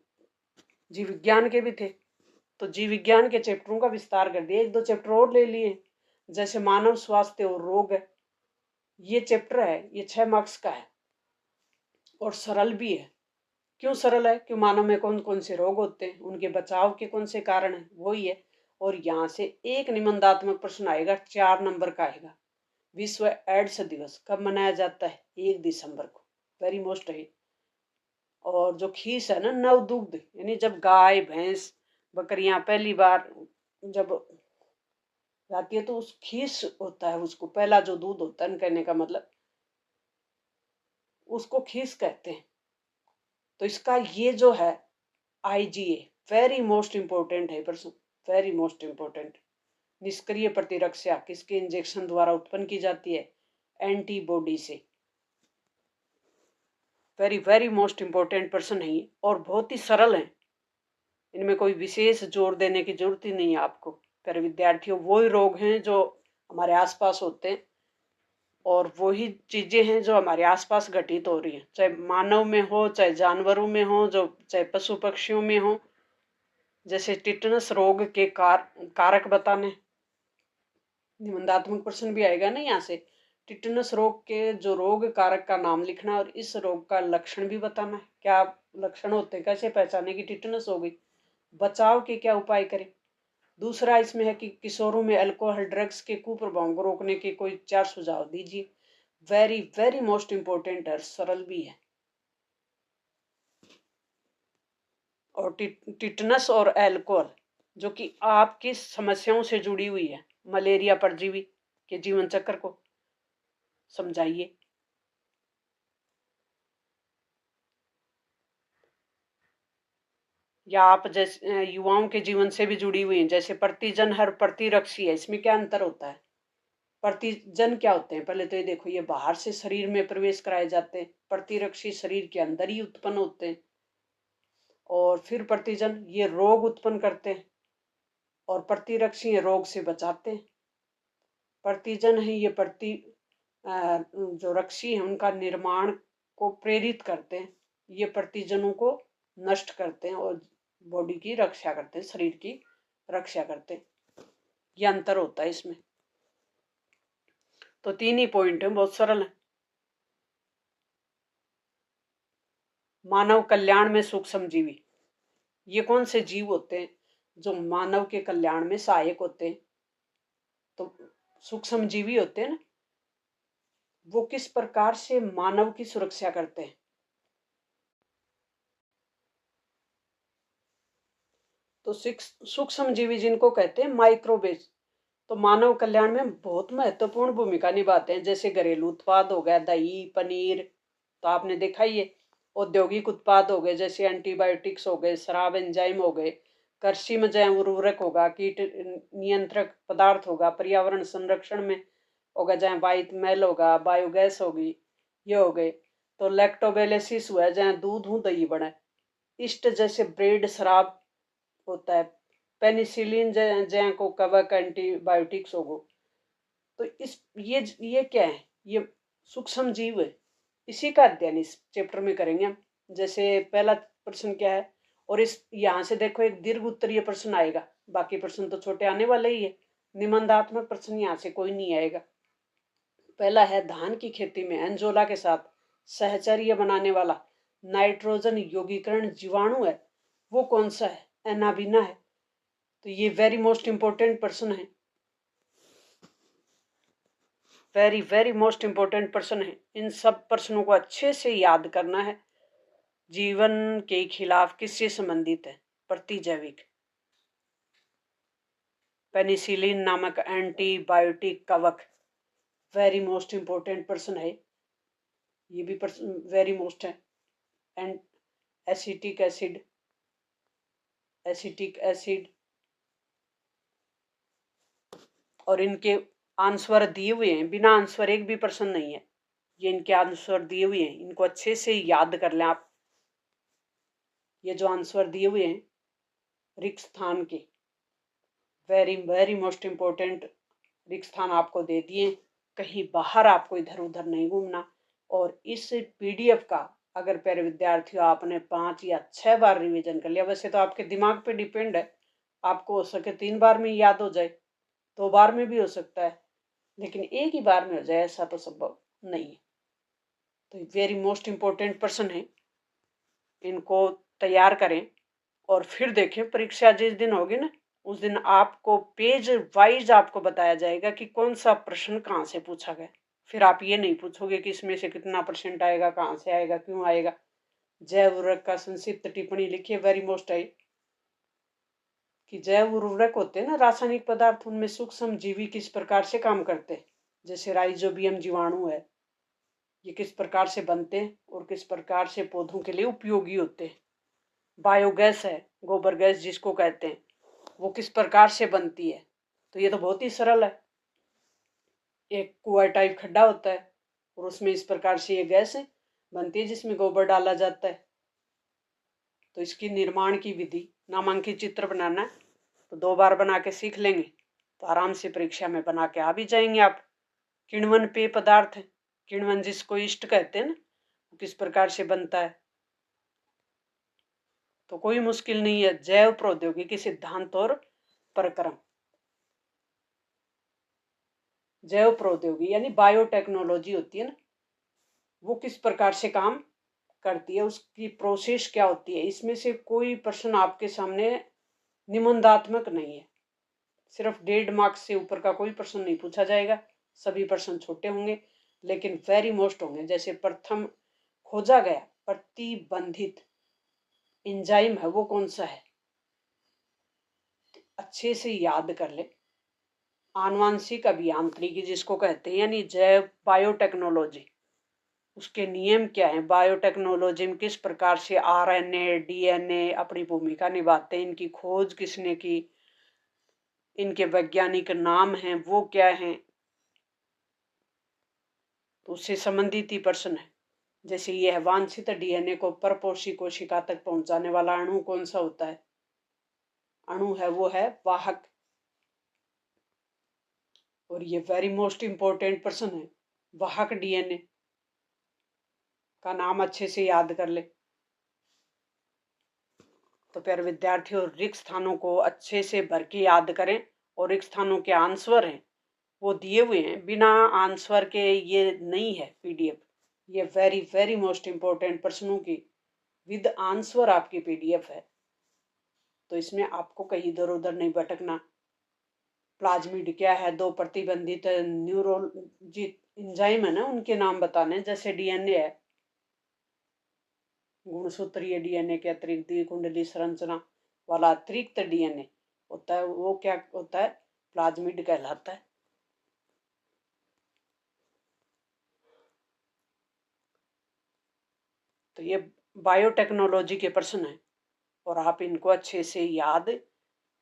जीव विज्ञान के भी थे। तो जीव विज्ञान के चैप्टरों का विस्तार कर दिया, 1-2 चैप्टर और ले लिए। जैसे मानव स्वास्थ्य और रोग है, ये चैप्टर है, ये 6 मार्क्स का है और सरल भी है। क्यों सरल है, कि मानव में कौन कौन से रोग होते हैं, उनके बचाव के कौन से कारण हैं, वही है। और यहाँ से एक निबंधात्मक प्रश्न आएगा, 4 नंबर का आएगा। विश्व एड्स दिवस कब मनाया जाता है, 1 दिसंबर को। वेरी मोस्ट है। और जो खीस है ना, नवदुग्ध, यानी जब गाय भैंस बकरियां पहली बार जब जाती है तो उस खीस होता है, उसको पहला जो दूध होता है, कहने का मतलब उसको खीस कहते हैं। तो इसका ये जो है आईजीए, वेरी मोस्ट इंपोर्टेंट है प्रश्न, वेरी मोस्ट इंपोर्टेंट। निष्क्रिय प्रतिरक्षा किसके इंजेक्शन द्वारा उत्पन्न की जाती है, एंटीबॉडी से। वेरी वेरी मोस्ट इंपोर्टेंट प्रश्न है ये, और बहुत ही सरल है। इनमें कोई विशेष जोर देने की जरूरत ही नहीं है आपको। प्यारे विद्यार्थियों, वही रोग हैं जो हमारे आसपास होते हैं और वही चीजें हैं जो हमारे आसपास घटित हो रही हैं, चाहे मानव में हो, चाहे जानवरों में हो, जो चाहे पशु पक्षियों में हो। जैसे टिटनस रोग के कारक बताने, निबंधात्मक प्रश्न भी आएगा ना यहाँ से। टिटनस रोग के जो रोग कारक का नाम लिखना और इस रोग का लक्षण भी बताना है। क्या लक्षण होते हैं, कैसे पहचाने की टिटनस हो गई, बचाव के क्या उपाय करें। दूसरा इसमें है कि किशोरों में अल्कोहल ड्रग्स के कुप्रभावों को रोकने के कोई 4 सुझाव दीजिए। वेरी वेरी मोस्ट इंपोर्टेंट है, सरल भी है। और टिटनस और अल्कोहल जो कि आपकी समस्याओं से जुड़ी हुई है, मलेरिया परजीवी के जीवन चक्र को समझाइए। या आप जैसे युवाओं के जीवन से भी जुड़ी हुई है, जैसे प्रतिजन हर प्रतिरक्षी है, इसमें क्या अंतर होता है। प्रतिजन क्या होते हैं, पहले तो ये देखो, ये बाहर से शरीर में प्रवेश कराए जाते हैं। प्रतिरक्षी शरीर के अंदर ही उत्पन्न होते हैं। और फिर प्रतिजन ये रोग उत्पन्न करते हैं और प्रतिरक्षी रोग से बचाते हैं। प्रतिजन है ये जो रक्षी है उनका निर्माण को प्रेरित करते हैं। ये प्रतिजनों को नष्ट करते हैं और बॉडी की रक्षा करते हैं, शरीर की रक्षा करते हैं। ये अंतर होता है इसमें। तो 3 ही पॉइंट है, बहुत सरल है। मानव कल्याण में सूक्ष्म जीवी, ये कौन से जीव होते हैं जो मानव के कल्याण में सहायक होते हैं। तो सूक्ष्म जीवी होते हैं ना, वो किस प्रकार से मानव की सुरक्षा करते हैं। तो सूक्ष्म जीवी जिनको कहते हैं माइक्रोवेज, तो मानव कल्याण में बहुत महत्वपूर्ण भूमिका निभाते हैं। जैसे घरेलू उत्पाद हो गया, दही, पनीर, तो आपने देखा ही है। औद्योगिक उत्पाद हो गए, जैसे एंटीबायोटिक्स हो गए, शराब, एंजाइम हो गए। कृषि में जैव उर्वरक होगा, कीट नियंत्रक पदार्थ होगा। पर्यावरण संरक्षण में होगा, जहाँ वाइट मेल होगा, बायोगैस होगी, ये हो गए। तो लैक्टोबैलिसिस हुआ, जहाँ दूध हूँ दही बने। इष्ट जैसे ब्रेड, शराब होता है। पेनिसिलिन जैं को कवक एंटीबायोटिक्स होगो। तो इस ये क्या है, ये सूक्ष्म जीव है। इसी का अध्ययन इस चैप्टर में करेंगे हम। जैसे पहला प्रश्न क्या है, और इस यहाँ से देखो एक दीर्घ उत्तरीय प्रश्न आएगा, बाकी प्रश्न तो छोटे आने वाले ही है। निबंधात्मक प्रश्न यहाँ से कोई नहीं आएगा। पहला है, धान की खेती में एंजोला के साथ सहचर्य बनाने वाला नाइट्रोजन यौगिकरण जीवाणु है, वो कौन सा है? एनाबिना है। तो ये वेरी मोस्ट इंपॉर्टेंट प्रश्न है, वेरी वेरी मोस्ट इंपॉर्टेंट प्रश्न है। इन सब प्रश्नों को अच्छे से याद करना है। जीवन के खिलाफ किससे संबंधित है? प्रतिजैविक। पेनिसिलिन नामक एंटीबायोटिक कवक, वेरी मोस्ट इंपॉर्टेंट प्रश्न है। ये भी प्रश्न वेरी मोस्ट है। And acetic acid, acetic acid, और इनके आंसर दिए हुए हैं, बिना आंसर एक भी प्रश्न नहीं है। ये इनके आंसर दिए हुए हैं, इनको अच्छे से याद कर लें आप। ये जो आंसर दिए हुए हैं रिक्त स्थान के, वेरी वेरी मोस्ट इंपॉर्टेंट रिक्त स्थान आपको दे दिए। कहीं बाहर आपको इधर उधर नहीं घूमना। और इस पीडीएफ का अगर प्यारे विद्यार्थियों आपने 5 या 6 बार रिवीजन कर लिया, वैसे तो आपके दिमाग पे डिपेंड है, आपको हो सके 3 बार में याद हो जाए, 2 बार में भी हो सकता है, लेकिन एक ही बार में हो जाए ऐसा तो संभव नहीं है। तो वेरी मोस्ट इंपॉर्टेंट प्रश्न है, इनको तैयार करें और फिर देखें। परीक्षा जिस दिन होगी ना, उस दिन आपको पेज वाइज आपको बताया जाएगा कि कौन सा प्रश्न कहाँ से पूछा गया। फिर आप ये नहीं पूछोगे कि इसमें से कितना परसेंट आएगा, कहाँ से आएगा, क्यों आएगा। जैव उर्वरक का संक्षिप्त टिप्पणी लिखिए, वेरी मोस्ट है कि जैव उर्वरक होते हैं ना, रासायनिक पदार्थ, उनमें सूक्ष्म जीवी किस प्रकार से काम करते हैं। जैसे राइजोबियम जीवाणु है, ये किस प्रकार से बनते हैं और किस प्रकार से पौधों के लिए उपयोगी होते हैं। बायोगैस है, गोबर गैस जिसको कहते हैं, वो किस प्रकार से बनती है। तो ये तो बहुत ही सरल है। एक कुआं टाइप खड्डा होता है और उसमें इस प्रकार से ये गैस बनती है जिसमें गोबर डाला जाता है। तो इसकी निर्माण की विधि, नामांकित चित्र बनाना है तो 2 बार बना के सीख लेंगे तो आराम से परीक्षा में बना के आ भी जाएंगे आप। किण्वन पेय पदार्थ है, किण्वन जिसको ईस्ट कहते हैं ना, वो किस प्रकार से बनता है, तो कोई मुश्किल नहीं है। जैव प्रौद्योगिकी सिद्धांत और प्रक्रम, जैव प्रौद्योगिकी यानी बायोटेक्नोलॉजी होती है ना, वो किस प्रकार से काम करती है, उसकी प्रोसेस क्या होती है। इसमें से कोई प्रश्न आपके सामने निबंधात्मक नहीं है। सिर्फ 1.5 मार्क्स से ऊपर का कोई प्रश्न नहीं पूछा जाएगा। सभी प्रश्न छोटे होंगे लेकिन वेरी मोस्ट होंगे। जैसे प्रथम खोजा गया प्रतिबंधित एंजाइम है, वो कौन सा है, अच्छे से याद कर ले। आनुवांशिक अभियांत्रिकी जिसको कहते हैं, यानी जैव बायोटेक्नोलॉजी, उसके नियम क्या हैं। बायोटेक्नोलॉजी में किस प्रकार से आरएनए, डीएनए अपनी भूमिका निभाते हैं, इनकी खोज किसने की, इनके वैज्ञानिक नाम हैं वो क्या हैं, तो उससे संबंधित ही प्रश्न है। जैसे ये है, वांछित डीएनए को परपोषी कोशिका तक पहुंचाने वाला अणु कौन सा होता है। अणु है वो है वाहक। और ये वेरी मोस्ट इंपॉर्टेंट प्रश्न है, वाहक डीएनए का नाम अच्छे से याद कर ले। तो प्यारे विद्यार्थियों, रिक्त स्थानों को अच्छे से भर के याद करें और रिक्त स्थानों के आंसर हैं वो दिए हुए हैं, बिना आंसर के ये नहीं है पीडीएफ। ये वेरी वेरी मोस्ट इंपॉर्टेंट प्रश्नों की विद आंसर आपकी पीडीएफ है। तो इसमें आपको कहीं इधर उधर नहीं भटकना। प्लाज्मिड क्या है, दो प्रतिबंधित न्यूरोलॉजी एंजाइम है ना, उनके नाम बताने। जैसे डीएनए है, गुणसूत्रीय डीएनए के अतिरिक्त द्विकुंडली संरचना वाला अतिरिक्त डीएनए होता है, वो क्या होता है, प्लाज्मिड कहलाता है। तो ये बायोटेक्नोलॉजी के प्रश्न हैं और आप इनको अच्छे से याद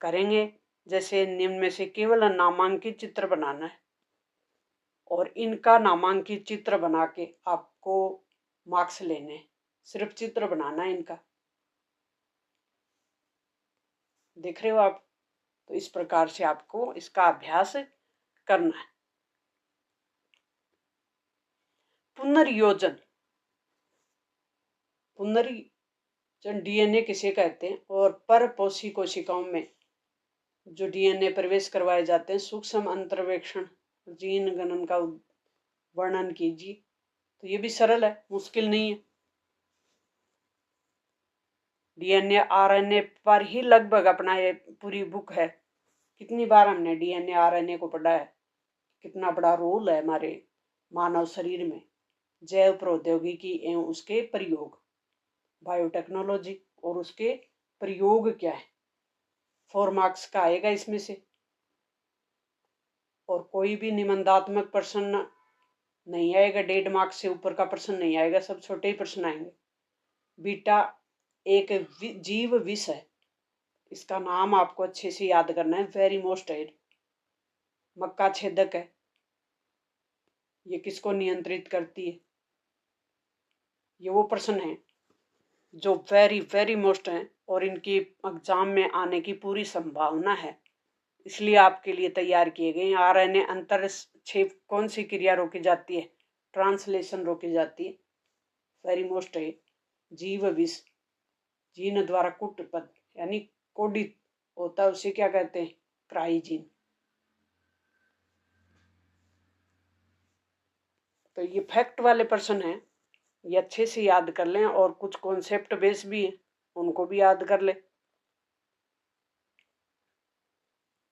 करेंगे। जैसे निम्न में से केवल नामांकित चित्र बनाना है और इनका नामांकित चित्र बना के आपको मार्क्स लेने हैं। सिर्फ चित्र बनाना है इनका, देख रहे हो आप। तो इस प्रकार से आपको इसका अभ्यास करना है। पुनर्योजन, पुनर्योजन डीएनए किसे कहते हैं, और परपोषी कोशिकाओं में जो डीएनए प्रवेश करवाए जाते हैं, सूक्ष्म अंतर्वेक्षण जीन गणन का वर्णन कीजिए। तो ये भी सरल है, मुश्किल नहीं है। डीएनए आरएनए पर ही लगभग अपना ये पूरी बुक है। कितनी बार हमने डीएनए आरएनए को पढ़ा है, कितना बड़ा रोल है हमारे मानव शरीर में। जैव प्रौद्योगिकी एवं उसके प्रयोग, बायोटेक्नोलॉजी और उसके प्रयोग क्या है, 4 मार्क्स का आएगा इसमें से। और कोई भी निबंधात्मक प्रश्न नहीं आएगा, 1.5 मार्क्स से ऊपर का प्रश्न नहीं आएगा, सब छोटे ही प्रश्न आएंगे। बीटा एक जीव विष है, इसका नाम आपको अच्छे से याद करना है, वेरी मोस्ट है। मक्का छेदक है, ये किसको नियंत्रित करती है। ये वो प्रश्न है जो वेरी वेरी मोस्ट हैं और इनकी एग्जाम में आने की पूरी संभावना है, इसलिए आपके लिए तैयार किए गए। आरएनए अंतरक्षेप कौन सी क्रिया रोकी जाती है, ट्रांसलेशन रोकी जाती है, वेरी मोस्ट है। जीव विष जीन द्वारा कुटपद यानी कोडित होता है, उसे क्या कहते हैं, क्राइजीन। तो ये फैक्ट वाले प्रश्न हैं, ये अच्छे से याद कर लें, और कुछ कॉन्सेप्ट बेस भी हैं, उनको भी याद कर लें।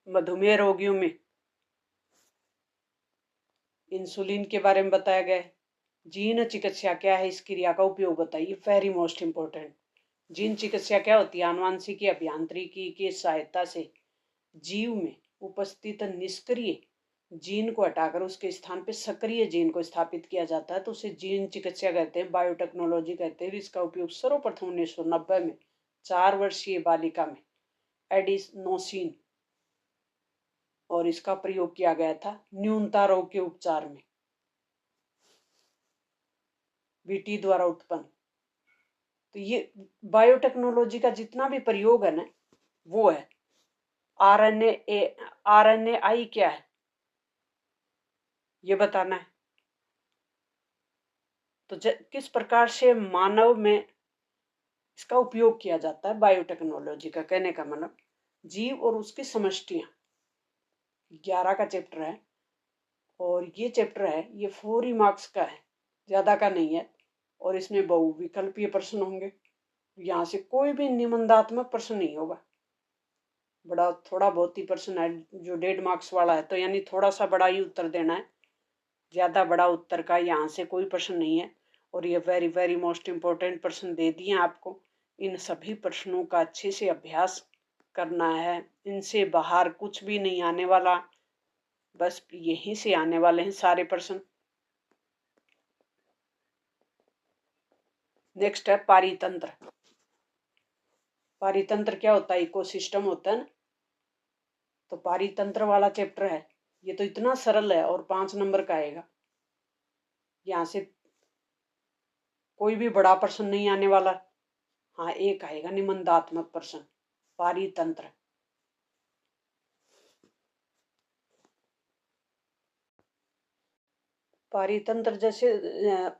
मधुमेह रोगियों में इंसुलिन के बारे में बताया गया है। जीन चिकित्सा क्या है, इस क्रिया का उपयोग बताइए, वेरी मोस्ट इंपॉर्टेंट। जीन चिकित्सा क्या होती है, आनुवांशिकी अभियांत्रिकी की सहायता से जीव में उपस्थित निष्क्रिय जीन को हटाकर उसके स्थान पर सक्रिय जीन को स्थापित किया जाता है, तो उसे जीन चिकित्सा कहते हैं, बायोटेक्नोलॉजी कहते हैं। इसका उपयोग सर्वप्रथम 1990 में 4 वर्षीय बालिका में एडिनोसिन, और इसका प्रयोग किया गया था न्यूनता रोग के उपचार में, बीटी द्वारा उत्पन्न। तो ये बायोटेक्नोलॉजी का जितना भी प्रयोग है ना, वो है। आरएनए आई क्या है, ये बताना है। तो किस प्रकार से मानव में इसका उपयोग किया जाता है, बायोटेक्नोलॉजी का कहने का मतलब जीव और उसकी समष्टियां, 11 का चैप्टर है, और ये चैप्टर है ये 4 ही मार्क्स का है, ज्यादा का नहीं है। और इसमें बहुविकल्पीय प्रश्न होंगे, यहाँ से कोई भी निबंधात्मक प्रश्न नहीं होगा। बड़ा थोड़ा बहुत ही प्रश्न है जो 1.5 मार्क्स वाला है, तो यानी थोड़ा सा बड़ा ही उत्तर देना है, ज्यादा बड़ा उत्तर का यहाँ से कोई प्रश्न नहीं है। और ये वेरी वेरी मोस्ट इम्पोर्टेंट प्रश्न दे दिए आपको, इन सभी प्रश्नों का अच्छे से अभ्यास करना है। इनसे बाहर कुछ भी नहीं आने वाला, बस यहीं से आने वाले हैं सारे प्रश्न। नेक्स्ट है पारितंत्र। पारितंत्र क्या होता है, इकोसिस्टम होता है ना, तो पारितंत्र वाला चैप्टर है। ये तो इतना सरल है और 5 नंबर का आएगा, यहाँ से कोई भी बड़ा प्रश्न नहीं आने वाला। हाँ, एक आएगा निबंधात्मक प्रश्न, पारितंत्र। पारितंत्र जैसे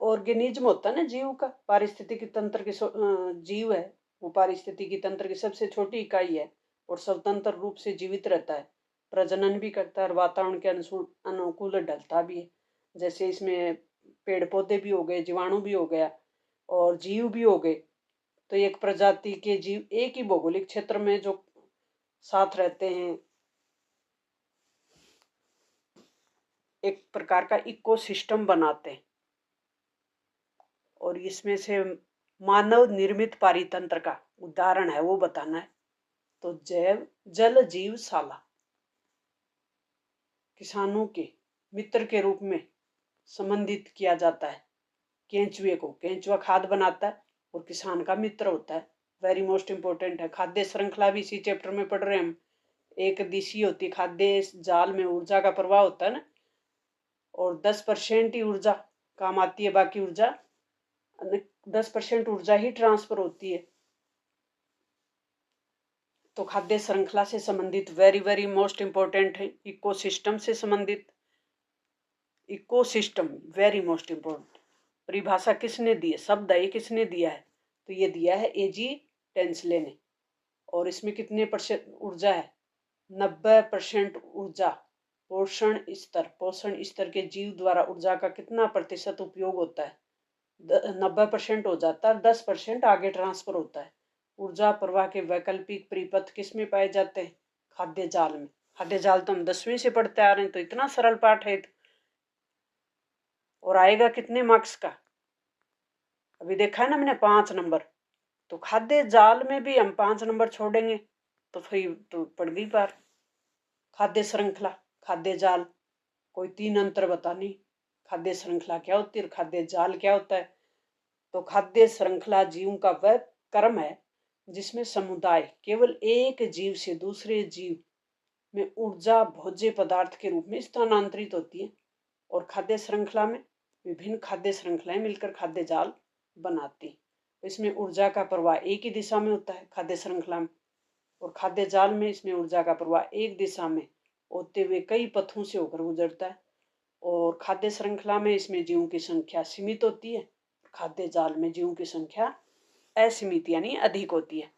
ऑर्गेनिज्म होता है ना, जीव का, पारिस्थितिकी तंत्र के जीव है, वो पारिस्थितिकी तंत्र की सबसे छोटी इकाई है और स्वतंत्र रूप से जीवित रहता है, प्रजनन भी करता है और वातावरण के अनुकूल ढलता भी है। जैसे इसमें पेड़ पौधे भी हो गए, जीवाणु भी हो गया और जीव भी हो गए। तो एक प्रजाति के जीव एक ही भौगोलिक क्षेत्र में जो साथ रहते हैं, एक प्रकार का इकोसिस्टम बनाते हैं। और इसमें से मानव निर्मित पारितंत्र का उदाहरण है वो बताना है। तो जैव जल जीवशाला किसानों के मित्र के रूप में संबंधित किया जाता है। केंचुए को, केंचुआ खाद बनाता है और किसान का मित्र होता है। वेरी मोस्ट इंपोर्टेंट है। खाद्य श्रृंखला भी इसी चैप्टर में पढ़ रहे हैं हम। एक दिशा होती है, खाद्य जाल में ऊर्जा का प्रवाह होता है ना, और 10% ही ऊर्जा काम आती है, बाकी ऊर्जा 10% ऊर्जा ही ट्रांसफर होती है। तो खाद्य श्रृंखला से संबंधित वेरी वेरी मोस्ट इंपोर्टेंट है। इकोसिस्टम से संबंधित, इकोसिस्टम वेरी मोस्ट इंपोर्टेंट। परिभाषा किसने दी है, शब्द ये किसने दिया है, तो ये दिया है एजी टेंसले ने। और इसमें कितने परसेंट ऊर्जा है, 90% ऊर्जा। पोषण स्तर के जीव द्वारा ऊर्जा का कितना प्रतिशत उपयोग होता है, 90% हो जाता है, 10% आगे ट्रांसफर होता है। ऊर्जा प्रवाह के वैकल्पिक परिपथ किस में पाए जाते हैं, खाद्य जाल में। खाद्य जाल तो हम 10वीं से पढ़ते आ रहे हैं, तो इतना सरल पाठ है। और आएगा कितने मार्क्स का, अभी देखा है ना मैंने, 5 नंबर। तो खाद्य जाल में भी हम 5 नंबर छोड़ेंगे तो फिर तो पड़ गई पार। खाद्य श्रृंखला, खाद्य जाल, कोई 3 अंतर बता नहीं। खाद्य श्रृंखला क्या होती है, खाद्य जाल क्या होता है। तो खाद्य श्रृंखला जीवों का वह क्रम है जिसमें समुदाय केवल एक जीव से दूसरे जीव में ऊर्जा भोज्य पदार्थ के रूप में स्थानांतरित होती है। और खाद्य श्रृंखला में विभिन्न खाद्य श्रृंखलाएं मिलकर खाद्य जाल बनाती। इसमें ऊर्जा का प्रवाह एक ही दिशा में होता है खाद्य श्रृंखला में, और खाद्य जाल में इसमें ऊर्जा का प्रवाह एक दिशा में होते हुए कई पथों से होकर गुजरता है। और खाद्य श्रृंखला में इसमें जीवों की संख्या सीमित होती है, खाद्य जाल में जीवों की संख्या असीमित यानी अधिक होती है।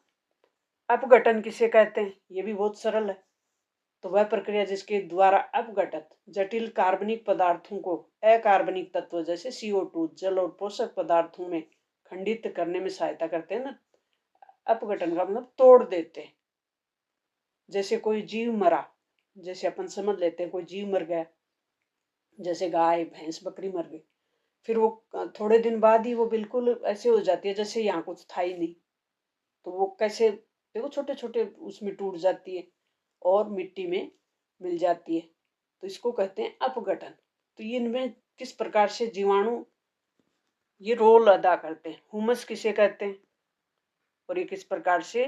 अपघटन किसे कहते हैं, ये भी बहुत सरल है। तो वह प्रक्रिया जिसके द्वारा अपघटित जटिल कार्बनिक पदार्थों को अकार्बनिक तत्व जैसे CO2 जल और पोषक पदार्थों में खंडित करने में सहायता करते हैं ना। अपघटन का मतलब तोड़ देते हैं। जैसे कोई जीव मरा, जैसे अपन समझ लेते हैं कोई जीव मर गया, जैसे गाय भैंस बकरी मर गई, फिर वो थोड़े दिन बाद ही वो बिल्कुल ऐसे हो जाती है जैसे यहाँ कुछ था ही नहीं। तो वो कैसे, देखो छोटे छोटे उसमें टूट जाती है और मिट्टी में मिल जाती है। तो इसको कहते हैं अपघटन। तो ये इनमें किस प्रकार से जीवाणु ये रोल अदा करते हैं। हुमस किसे कहते हैं और ये किस प्रकार से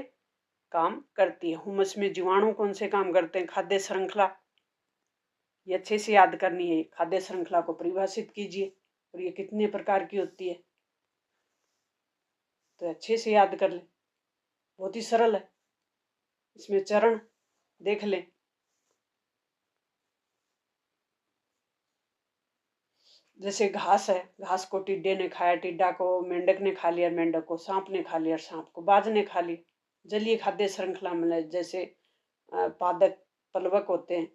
काम करती है। हुमस में जीवाणु कौन से काम करते हैं, खाद्य श्रृंखला, ये अच्छे से याद करनी है। खाद्य श्रृंखला को परिभाषित कीजिए और ये कितने प्रकार की होती है, तो अच्छे से याद कर ले, बहुत ही सरल है। इसमें चरण देख लें। जैसे घास है, घास को टिड्डे ने खाया, टिड्डा को मेंढक ने खा लिया, मेंढक को सांप ने खा लिया, सांप को बाज ने खा लिया। जलीय खाद्य श्रृंखला में जैसे पादप पलवक होते हैं,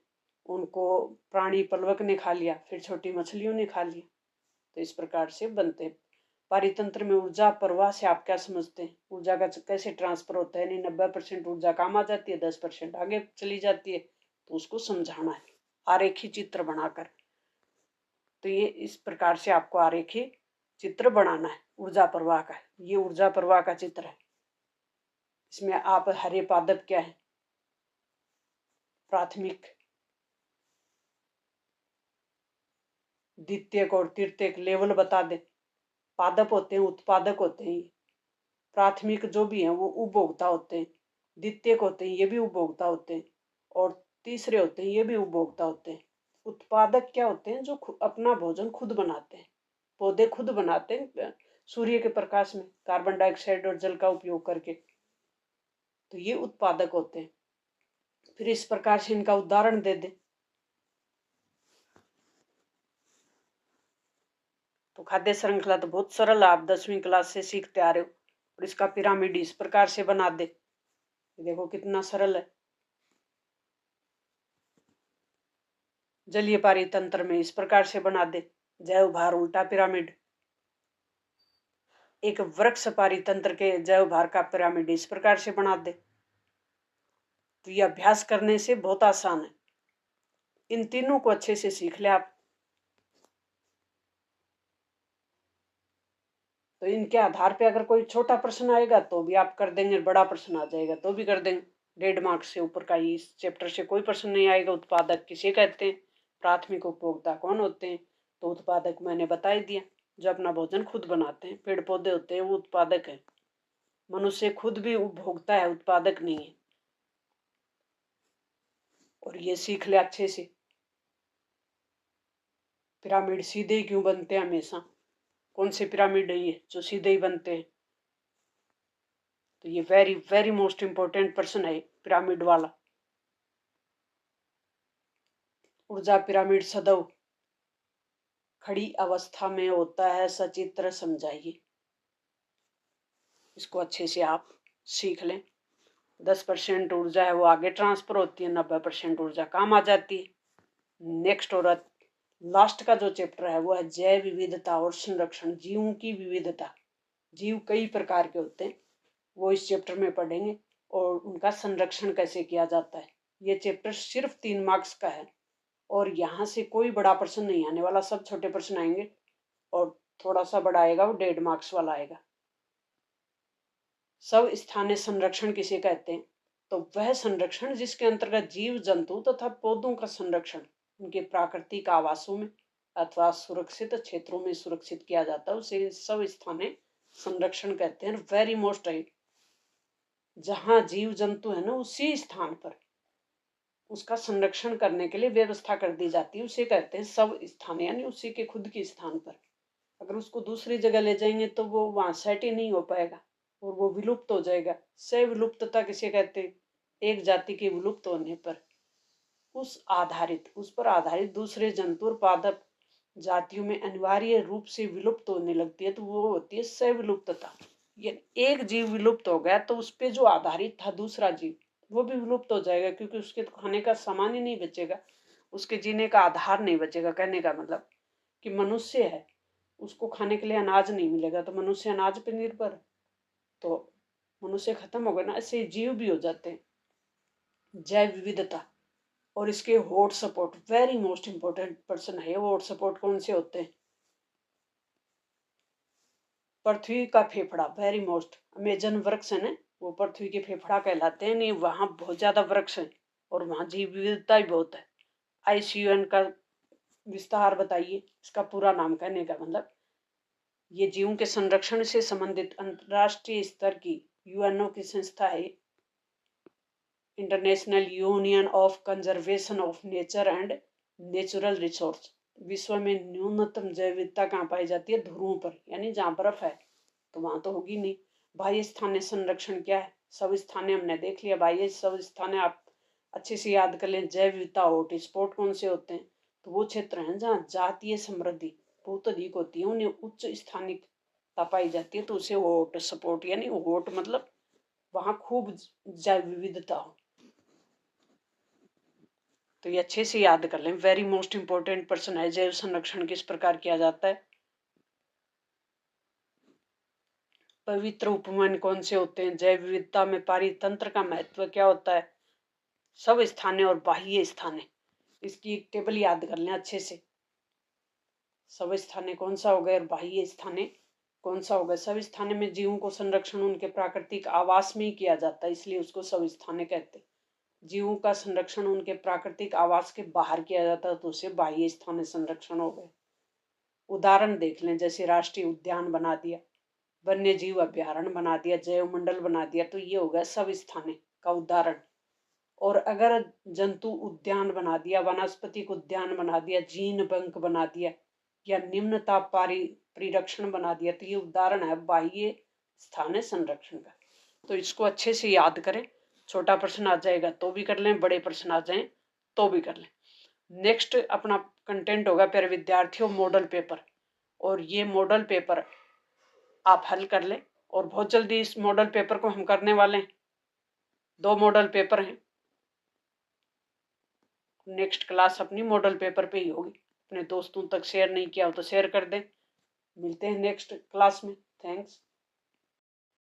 उनको प्राणी पलवक ने खा लिया, फिर छोटी मछलियों ने खा लिया। तो इस प्रकार से बनते हैं। पारितंत्र में ऊर्जा प्रवाह से आप क्या समझते हैं, ऊर्जा का कैसे ट्रांसफर होता है। यानी 90% ऊर्जा काम आ जाती है, 10% आगे चली जाती है, तो उसको समझाना है आरेखी चित्र बनाकर। तो ये इस प्रकार से आपको आरेखी चित्र बनाना है ऊर्जा प्रवाह का। ये ऊर्जा प्रवाह का चित्र है। इसमें आप हरे पादप क्या है, प्राथमिक, द्वितीयक और तृतीयक लेवल बता दे। पादप होते हैं, उत्पादक होते हैं। प्राथमिक जो भी हैं वो उपभोक्ता होते हैं, द्वितीयक होते हैं ये भी उपभोक्ता होते हैं, और तीसरे होते हैं ये भी उपभोक्ता होते हैं। उत्पादक क्या होते हैं, जो अपना भोजन खुद बनाते हैं, पौधे खुद बनाते हैं सूर्य के प्रकाश में कार्बन डाइऑक्साइड और जल का उपयोग करके। तो ये उत्पादक होते हैं। फिर इस प्रकार से इनका उदाहरण दे दे। तो खाद्य श्रृंखला तो बहुत सरल है, आप 10वीं क्लास से सीखते आ रहे हो। और इसका पिरामिड इस प्रकार से बना दे, देखो कितना सरल है। जलीय पारितंत्र में इस प्रकार से बना दे, जैव भार उल्टा पिरामिड। एक वृक्ष पारितंत्र के जैव भार का पिरामिड इस प्रकार से बना दे। तो ये अभ्यास करने से बहुत आसान है। इन तीनों को अच्छे से सीख ले आप। तो इनके आधार पे अगर कोई छोटा प्रश्न आएगा तो भी आप कर देंगे, बड़ा प्रश्न आ जाएगा तो भी कर देंगे। 1.5 मार्क्स से ऊपर का इस चैप्टर से कोई प्रश्न नहीं आएगा। उत्पादक किसे कहते हैं, प्राथमिक उपभोक्ता कौन होते हैं, तो उत्पादक मैंने बता ही दिया। जो अपना भोजन खुद बनाते हैं, पेड़ पौधे होते हैं, वो उत्पादक है। मनुष्य खुद भी उपभोक्ता है, उत्पादक नहीं है। और ये सीख ले अच्छे से। पिरामिड सीधे ही क्यों बनते हैं हमेशा, कौन से पिरामिड है ये जो सीधे ही बनते हैं। तो ये very very most important person है पिरामिड वाला। ऊर्जा पिरामिड सदैव खड़ी अवस्था में होता है, सचित्र समझाइए। इसको अच्छे से आप सीख लें। 10% ऊर्जा है वो आगे ट्रांसफर होती है, 90% ऊर्जा काम आ जाती है। नेक्स्ट और लास्ट का जो चैप्टर है वो है जैव विविधता और संरक्षण, जीवों की विविधता। जीव कई प्रकार के होते हैं, वो इस चैप्टर में पढ़ेंगे और उनका संरक्षण कैसे किया जाता है। ये चैप्टर सिर्फ 3 मार्क्स का है और यहाँ से कोई बड़ा प्रश्न नहीं आने वाला, सब छोटे प्रश्न आएंगे और थोड़ा सा बड़ा आएगा वो 1.5 मार्क्स वाला आएगा। सब स्थानीय संरक्षण किसे कहते हैं, तो वह संरक्षण जिसके अंतर्गत जीव जंतु तथा पौधों का संरक्षण उनके प्राकृतिक आवासों में अथवा सुरक्षित क्षेत्रों में सुरक्षित किया जाता है, उसे सब स्थानीय संरक्षण कहते हैं। वेरी मोस्ट है, जहाँ जीव जंतु है ना उसी स्थान पर उसका संरक्षण करने के लिए व्यवस्था कर दी जाती है, उसे कहते हैं सब स्थानीय, यानी उसी के खुद के स्थान पर। अगर उसको दूसरी जगह ले जाएंगे तो वो वहां सेट ही नहीं हो पाएगा और वो विलुप्त हो जाएगा। सह विलुप्तता किसे कहते हैं, एक जाति के विलुप्त होने पर उस पर आधारित दूसरे जंतु और पादप जातियों में अनिवार्य रूप से विलुप्त होने लगती है, तो वो होती है सह विलुप्तता। ये एक जीव विलुप्त हो गया तो उस पर जो आधारित था दूसरा जीव वो भी विलुप्त हो जाएगा, क्योंकि उसके तो खाने का सामान ही नहीं बचेगा, उसके जीने का आधार नहीं बचेगा। कहने का मतलब कि मनुष्य है, उसको खाने के लिए अनाज नहीं मिलेगा तो मनुष्य अनाज पर निर्भर, तो मनुष्य खत्म हो गया ना, ऐसे जीव भी हो जाते हैं। जैव विविधता और इसके hot support very most important person है। हॉट सपोर्ट कौन से होते हैं, पृथ्वी का फेफड़ा, वेरी मोस्ट। अमेजन वृक्ष है ना, वो पृथ्वी के फेफड़ा कहलाते हैं। नहीं, वहां बहुत ज्यादा वृक्ष है और वहां जीव विविधता ही बहुत है। IUCN का विस्तार बताइए, इसका पूरा नाम। कहने का मतलब ये जीवों के संरक्षण से संबंधित अंतरराष्ट्रीय स्तर की UNO की संस्था है, international union of conservation of nature and natural resource. विश्व में न्यूनतम जैव विविधता कहाँ पाई जाती है, ध्रुवों पर, यानी जहाँ बर्फ है, तो वहां तो होगी नहीं। बाह्य स्थानीय संरक्षण क्या है, सब स्थानीय हमने देख लिया। बाह्य सब स्थानीय आप अच्छे से याद कर लें। जैव विविधता हॉट स्पॉट कौन से होते हैं, तो वो क्षेत्र हैं जहाँ जातीय समृद्धि बहुत अधिक होती है, उन्हें उच्च स्थानिकता पाई जाती है, तो उसे हॉट स्पॉट, यानी हॉट मतलब वहां खूब जैव विविधता हो। तो ये अच्छे से याद कर लें, वेरी मोस्ट इंपॉर्टेंट पर्सन है। जैव संरक्षण किस प्रकार किया जाता है, पवित्र उपमान कौन से होते हैं, जैव विविधता में पारितंत्र का महत्व क्या होता है, सब स्थानीय और बाह्य स्थानीय, इसकी एक टेबल याद कर लें अच्छे से। सब स्थानीय कौन सा हो गया और बाह्य स्थानीय कौन सा हो गया। सब स्थानीय में जीवों को संरक्षण उनके प्राकृतिक आवास में ही किया जाता है, इसलिए उसको सब स्थानीय कहते हैं। जीवों का संरक्षण उनके प्राकृतिक आवास के बाहर किया जाता है, तो उसे बाह्य स्थानीय संरक्षण हो गए। उदाहरण देख लें, जैसे राष्ट्रीय उद्यान बना दिया, वन्य जीव अभ्यारण्य बना दिया, जैव मंडल बना दिया, तो ये हो गया सब स्थानीय का उदाहरण। और अगर जंतु उद्यान बना दिया, वनस्पतिक उद्यान बना दिया, जीन बैंक बना दिया या निम्न ताप परिरक्षण बना दिया, तो ये उदाहरण है बाह्य स्थानीय संरक्षण का। तो इसको अच्छे से याद करें, छोटा प्रश्न आ जाएगा तो भी कर लें, बड़े प्रश्न आ जाएं तो भी कर लें। नेक्स्ट अपना कंटेंट होगा प्यारे विद्यार्थियों मॉडल पेपर, और ये मॉडल पेपर आप हल कर लें। और बहुत जल्दी इस मॉडल पेपर को हम करने वाले हैं, 2 मॉडल पेपर हैं। नेक्स्ट क्लास अपनी मॉडल पेपर पे ही होगी। अपने दोस्तों तक शेयर नहीं किया हो तो शेयर कर दें। मिलते हैं नेक्स्ट क्लास में। थैंक्स।